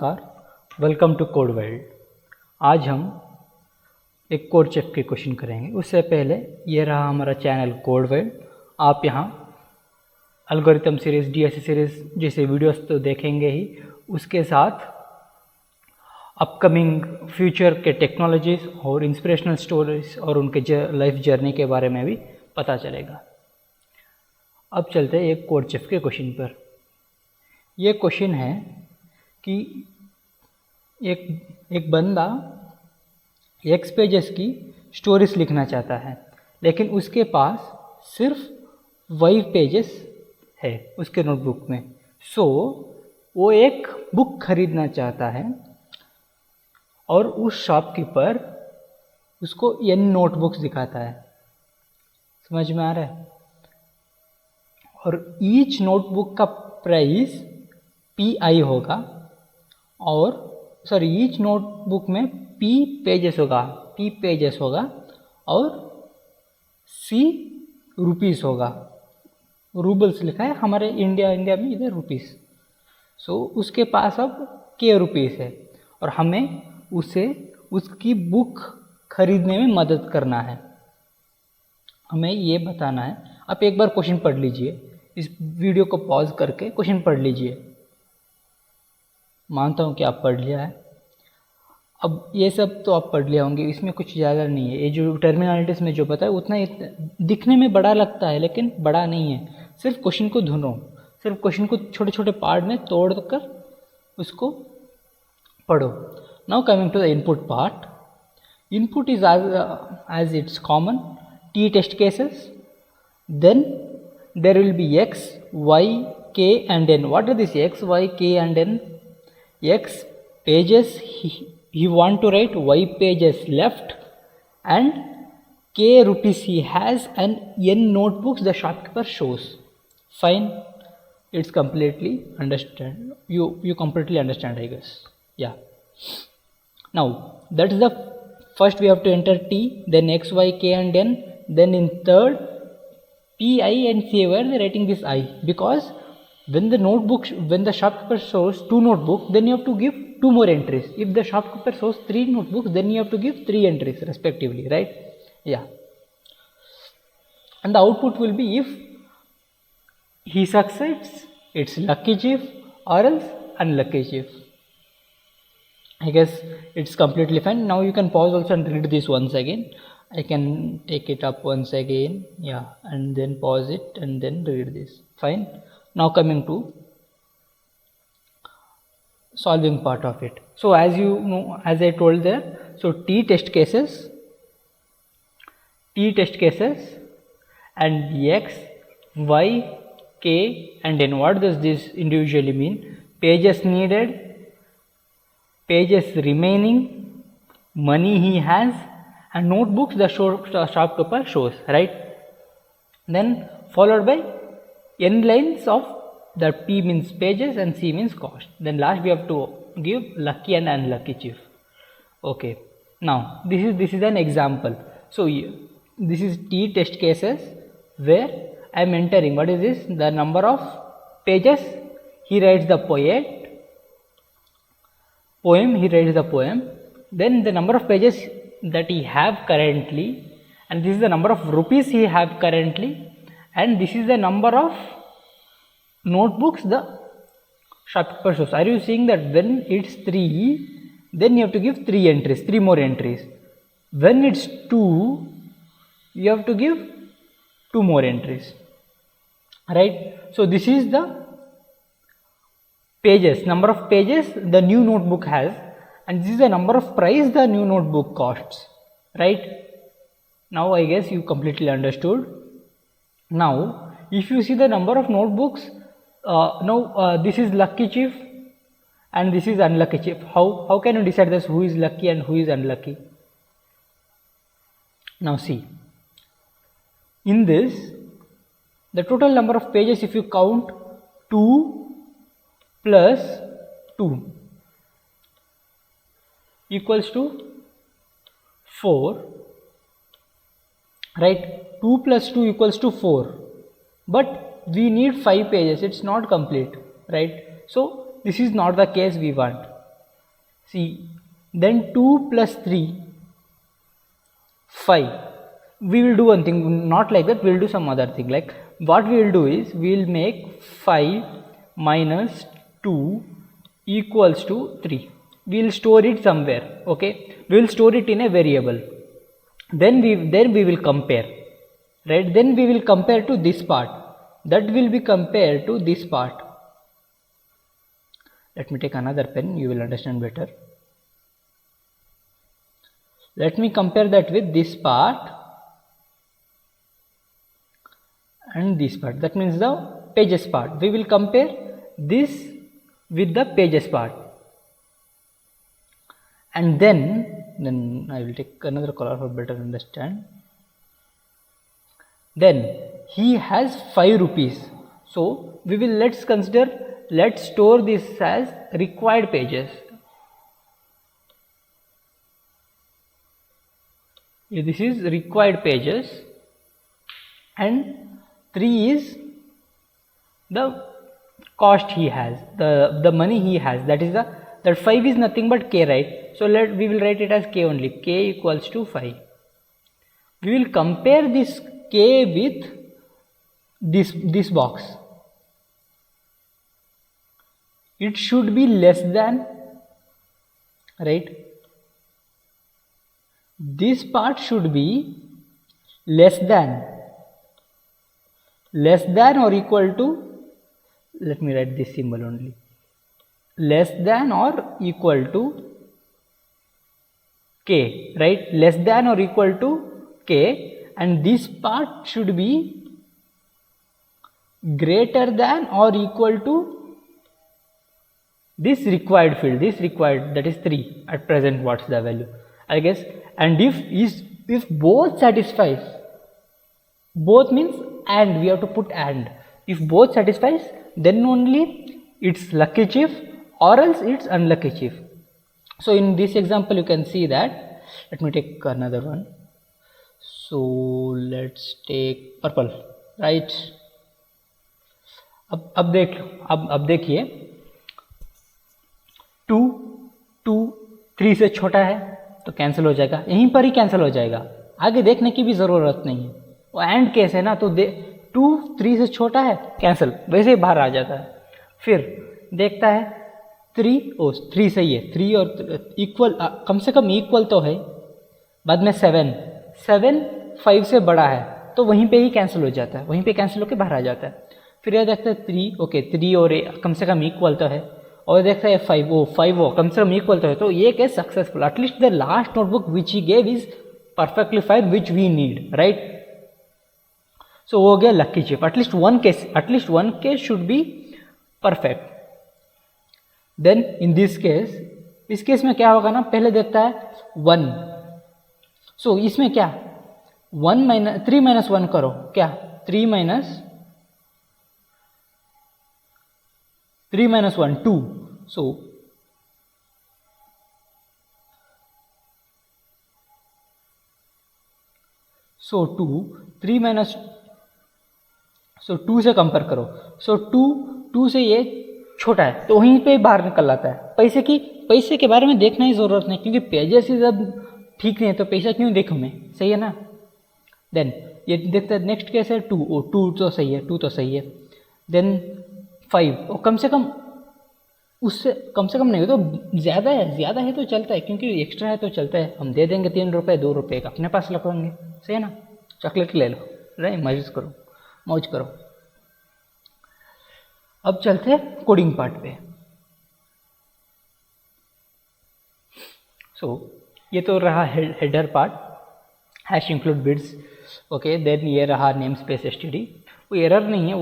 नमस्कार, welcome to code world. आज हम एक कोड चेक के क्वेश्चन करेंगे। उससे पहले ये रहा हमारा चैनल कोड वर्ल्ड। आप यहाँ एल्गोरिथम सीरीज़, डीएसए सीरीज़ जैसे वीडियोस तो देखेंगे ही, उसके साथ अपकमिंग फ्यूचर के टेक्नोलॉजीज़ और इंस्पिरेशनल स्टोरीज और उनके लाइफ जर्नी के बारे में भी पता चलेगा। अब चलते हैं एक कोड चेक के क्वेश्चन पर। ये क्वेश्चन है कि एक बंदा एक्स पेजेस की स्टोरीज लिखना चाहता है, लेकिन उसके पास सिर्फ वाई पेजेस है उसके नोटबुक में। सो वो एक बुक खरीदना चाहता है और उस शॉपकीपर उसको एन नोटबुक्स दिखाता है। समझ में आ रहा है? और ईच नोटबुक का प्राइस PI होगा, और ईच नोटबुक में P पेजेस होगा और C रुपीस होगा। रूबल्स लिखा है हमारे इंडिया में, इधर रुपीस। सो उसके पास अब K रुपीस है और हमें उसे उसकी बुक खरीदने में मदद करना है। हमें ये बताना है। आप एक बार क्वेश्चन पढ़ लीजिए, इस वीडियो को पॉज करके क्वेश्चन पढ़ लीजिए। मानता हूँ कि आप पढ़ लिया है। अब ये सब तो आप पढ़ लिया होंगे, इसमें कुछ ज़्यादा नहीं है। ये जो टर्मिनोलॉजीज में जो पता है उतना दिखने में बड़ा लगता है, लेकिन बड़ा नहीं है। सिर्फ क्वेश्चन को ढूंढो, सिर्फ क्वेश्चन को छोटे छोटे पार्ट में तोड़ कर उसको पढ़ो। Now coming to the input part. Input is as it's common T test cases. Then there will be X, Y, K and N. What are these X, Y, K and N? X pages he want to write, Y pages left, and K rupees he has, and N notebooks the shopkeeper shows. Fine, it's completely understand. You completely understand, I guess. Yeah. Now that's the first we have to enter T, then X, Y, K and N. Then in third, P, I and C, where they writing this I? Because when the shopkeeper shows 2 notebooks, then you have to give 2 more entries. If the shopkeeper shows 3 notebooks, then you have to give 3 entries respectively, right? Yeah. And the output will be, if he succeeds, it's lucky chief, or else unlucky chief. I guess it's completely fine. Now you can pause also and read this once again. I can take it up once again, yeah, and then pause it and then read this. Fine. Now coming to solving part of it. So as you know, as I told there, so T test cases and X, Y, K and N. What does this individually mean? Pages needed, pages remaining, money he has, and notebooks the shopkeeper shows, right? Then followed by N lines of the P means pages and C means cost. Then last we have to give lucky and unlucky chief. Okay. Now this is an example. So this is T test cases where I am entering, what is this? The number of pages he writes the poem, he writes the poem, then the number of pages that he have currently, and this is the number of rupees he have currently, and this is the number of notebooks the shopkeeper shows. Are you seeing that when it's 3, then you have to give 3 entries, 3 more entries. When it's 2, you have to give 2 more entries, right? So this is the pages, number of pages the new notebook has, and this is the number of price the new notebook costs, right? Now I guess you completely understood. Now if you see the number of notebooks, this is lucky chief and this is unlucky chief. How can you decide this, who is lucky and who is unlucky? Now see, in this the total number of pages, if you count 2 plus 2 equals to 4, right? 2 plus 2 equals to 4, but we need 5 pages, it's not complete, right? So this is not the case we want. See then 2 plus 3 5. We will do one thing, not like that, we will do some other thing. Like what we will do is we will make 5 minus 2 equals to 3. We will store it somewhere. Okay, we will store it in a variable. Then we will compare, right? Then we will compare to this part, that will be compared to this part. Let me take another pen, you will understand better. Let me compare that with this part and this part, that means the pages part. We will compare this with the pages part, and then I will take another color for better understand. Then he has 5 rupees, so we will let's store this as required pages. This is required pages, and 3 is the cost he has, the money he has, that 5 is nothing but k, right? So we will write it as k only, k equals to 5. We will compare this k with this box. It should be less than, right? This part should be less than or equal to, let me write this symbol only, less than or equal to k, right? Less than or equal to k, and this part should be greater than or equal to this required field, that is 3 at present. What's the value, I guess? And if both satisfies, both means and, we have to put and. If both satisfies, then only it's lucky chief, or else it's unlucky chief. So in this example you can see that. Let me take another one. So let's take purple, right? अब देखिए 2 3 से छोटा है तो cancel हो जाएगा, यहीं पर ही कैंसिल हो जाएगा, आगे देखने की भी ज़रूरत नहीं है। वो एंड केस है ना, तो 2 3 से छोटा है, कैंसिल, वैसे ही बाहर आ जाता है। फिर देखता है 3 सही है, 3 और इक्वल, कम से कम इक्वल तो है। बाद में 7 5 से बड़ा है तो वहीं पे ही कैंसिल हो जाता है, वहीं पे कैंसिल होकर बाहर आ जाता है। फिर यह देखता है 3, ओके 3 और कम से कम इक्वल तो है, और देखता है 5 कम से कम इक्वल तो है, तो ये case successful. At least the last notebook which he gave is perfectly fine, which we need, right? So हो गया lucky chip. At least one case should be perfect. Then in this case, इस केस में क्या होगा ना, पहले देखता है 1, सो इसमें क्या 3 - 1 करो, क्या 3 - 1 2, so 2 3 सो 2 से कंपेयर करो, सो 2 से ये छोटा है तो वहीं पे बाहर निकल आता है। पैसे के बारे में देखना ही ज़रूरत नहीं, क्योंकि पेजेस ही जब ठीक नहीं है तो पैसा क्यों देखूँ मैं, सही है ना? देन ये देखते हैं नेक्स्ट केस है 2 तो सही है, 2 तो सही है। देन 5, और कम से कम उससे कम से कम नहीं हो तो ज़्यादा है तो चलता है, क्योंकि एक्स्ट्रा है तो चलता है, हम दे देंगे 3 रुपये 2 रुपये का, अपने पास रखेंगे, सही है ना? चॉकलेट ले लो, राइट, मौज करो। अब चलते हैं कोडिंग पार्ट पे। सो ये तो रहा header part, hash include bits, okay. Then ये रहा नेम स्पेस एसटीडी, वो एरर नहीं है,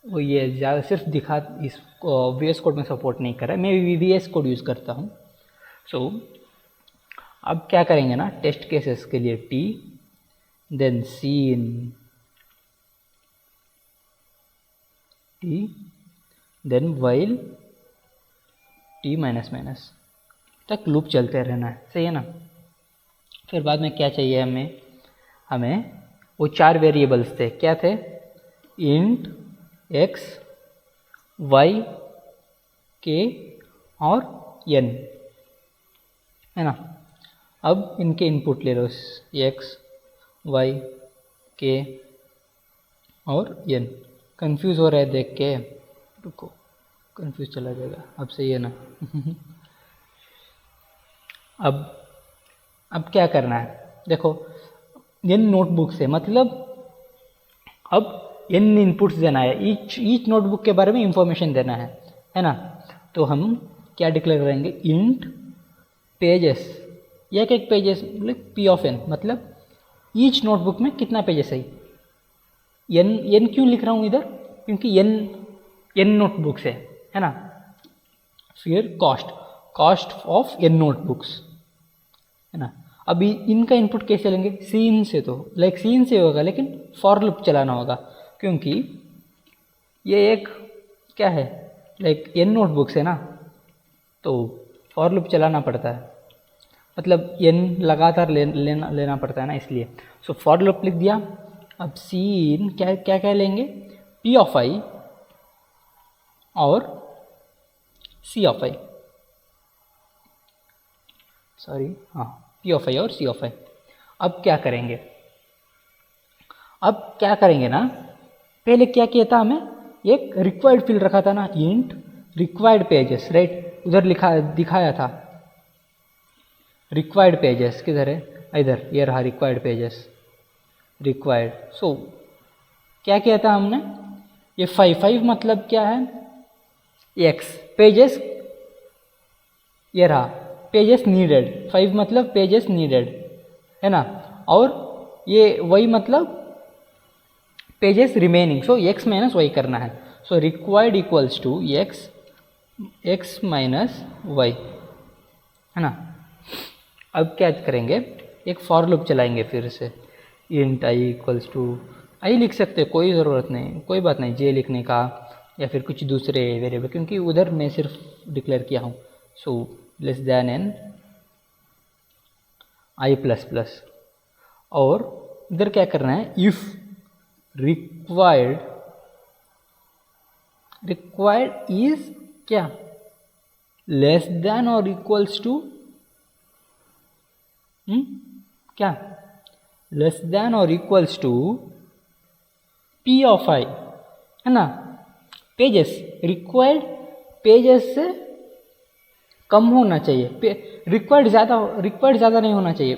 वो ये ज़्यादा सिर्फ दिखा, इसको VS कोड में सपोर्ट नहीं कर रहा है, मैं VS कोड यूज़ करता हूँ। सो अब क्या करेंगे ना, टेस्ट केसेस के लिए T, then cin T, then while T -- तक लूप चलते रहना है, सही है ना? फिर बाद में क्या चाहिए हमें वो 4 वेरिएबल्स थे, क्या थे? इंट x, y, k और n, है ना। अब इनके इनपुट ले लो, x y k और n। कंफ्यूज हो रहा है देख के, रुको, कंफ्यूज चला जाएगा, अब सही है ना। अब क्या करना है, देखो n नोटबुक से मतलब अब n इनपुट्स देना है, ईच नोटबुक के बारे में इंफॉर्मेशन देना है ना। तो हम क्या डिक्लेयर करेंगे, इंट पेजेस, एक एक पेजेस मतलब p ऑफ n, मतलब ईच नोटबुक में कितना पेजेस है। n क्यों लिख रहा हूँ इधर, क्योंकि n नोटबुक्स है ना। फिर कॉस्ट ऑफ n नोटबुक्स, है ना। अभी इनका इनपुट कैसे लेंगे, सीन से, तो लाइक सीन से होगा, लेकिन फॉर लूप चलाना होगा, क्योंकि ये एक क्या है, लाइक n नोटबुक्स है ना, तो फॉर लूप चलाना पड़ता है, मतलब n लगातार लेना पड़ता है ना, इसलिए। सो फॉर लूप लिख दिया। अब सीन क्या लेंगे, p ऑफ i और c ऑफ i, सॉरी हाँ, p ऑफ i और c ऑफ i। अब क्या करेंगे, ना, पहले क्या किया था, हमें एक रिक्वायर्ड फील्ड रखा था ना, इंट रिक्वायर्ड पेजेस, राइट, उधर दिखाया था। रिक्वायर्ड पेजेस किधर है, इधर, ये रहा रिक्वायर्ड पेजेस, रिक्वायर्ड। सो क्या किया था हमने, ये 5 मतलब क्या है, x पेजेस, ये रहा पेजेस नीडेड, 5 मतलब पेजेस नीडेड, है ना। और ये y मतलब पेजेस रिमेनिंग, सो x माइनस y करना है। So required equals to x माइनस y, है ना। अब क्या करेंगे, एक फॉर लूप चलाएंगे फिर से, इंट i इक्वल्स टू, आई लिख सकते, कोई ज़रूरत नहीं, कोई बात नहीं j लिखने का, या फिर कुछ दूसरे वेरिएबल, क्योंकि उधर मैं सिर्फ डिक्लेयर किया हूँ। So less than n i plus plus, और इधर क्या करना है, इफ रिक्वायर्ड इज क्या, लेस देन और इक्वल्स टू, क्या, लेस देन और equals to p of i, है ना। पेजेस, रिक्वायर्ड पेजेस से कम होना चाहिए, रिक्वायर्ड ज़्यादा नहीं होना चाहिए।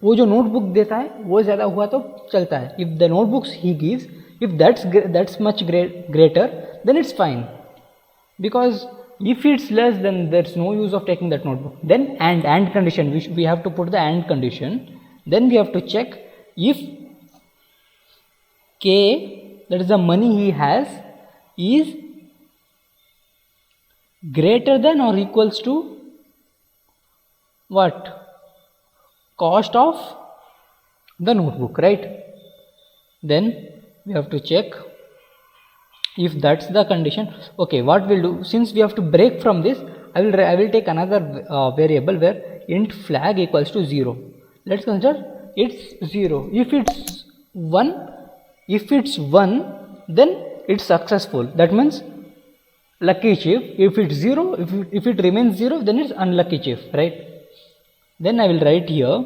वो जो नोटबुक देता है वो ज़्यादा हुआ तो चलता है, इफ़ द नोटबुक्स ही gives, if that's much greater, then it's fine, because if it's less, then there's no use of taking that notebook. Then and condition, we have to put the and condition, then we have to check if k, that is the money he has, is greater than or equals to what, cost of the notebook, right. Then we have to check if that's the condition. Okay, what we'll do, since we have to break from this, I will take another variable where int flag equals to 0. Let's consider it's 0. If it's 1, then it's successful, that means lucky chief. If it's 0, if it remains 0, then it's unlucky chief, right. Then I will write here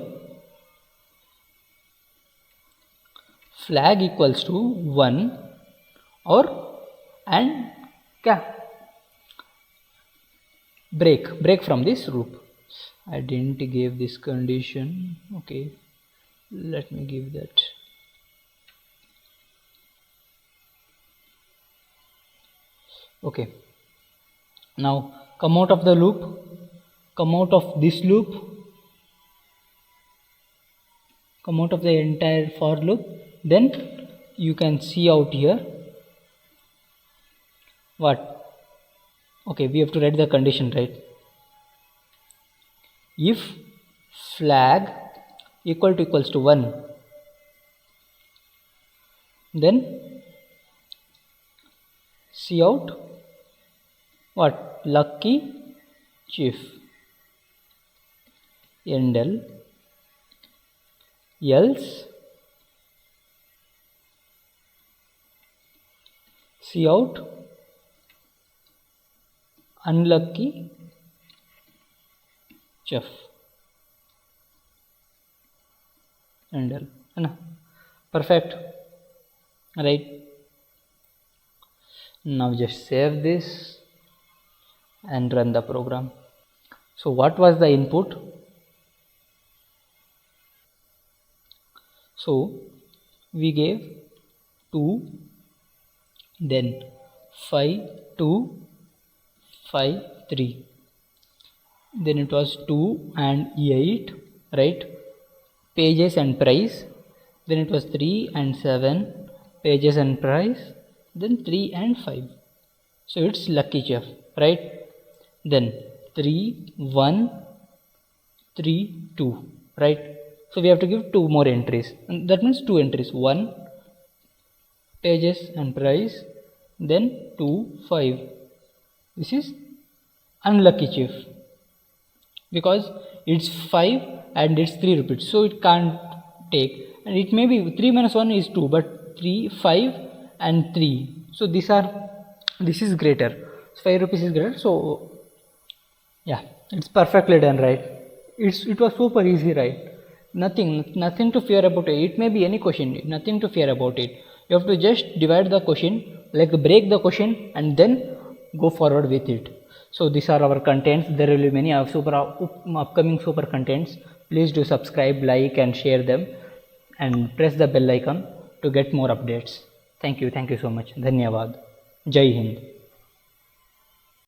flag equals to 1 और and क्या, break from this loop. I didn't give this condition, okay, let me give that. Okay, now come out of the loop, come out of this loop, come out of the entire for loop. Then you can see out here what, okay, we have to write the condition, right. If flag equals to 1, then see out what, lucky chief, end else see out unlucky चफ एंडल है ना, perfect, right? Now just save this and run the program. So what was the input? So we gave 2, then 5 2 5 3, then it was 2 and 8, right? Pages and price, then it was 3 and 7, pages and price, then 3 and 5. So it's lucky chef, right? Then 3 1 3 2, right? So we have to give 2 more entries, and that means 2 entries, 1 pages and price, then 2 5. This is unlucky chef because it's 5 and it's 3 repeats, so it can't take, and it may be 3 minus 1 is 2, but 3 5 and 3, so this is greater, so 5 rupees is greater. So yeah, it's perfectly done, right? It was super easy, right? Nothing to fear about it. It may be any question, nothing to fear about it. You have to just divide the question, like break the question, and then go forward with it. So these are our contents. There will be many upcoming super contents. Please do subscribe, like and share them, and press the bell icon to get more updates. Thank you so much. Dhanyavad. Jai Hind.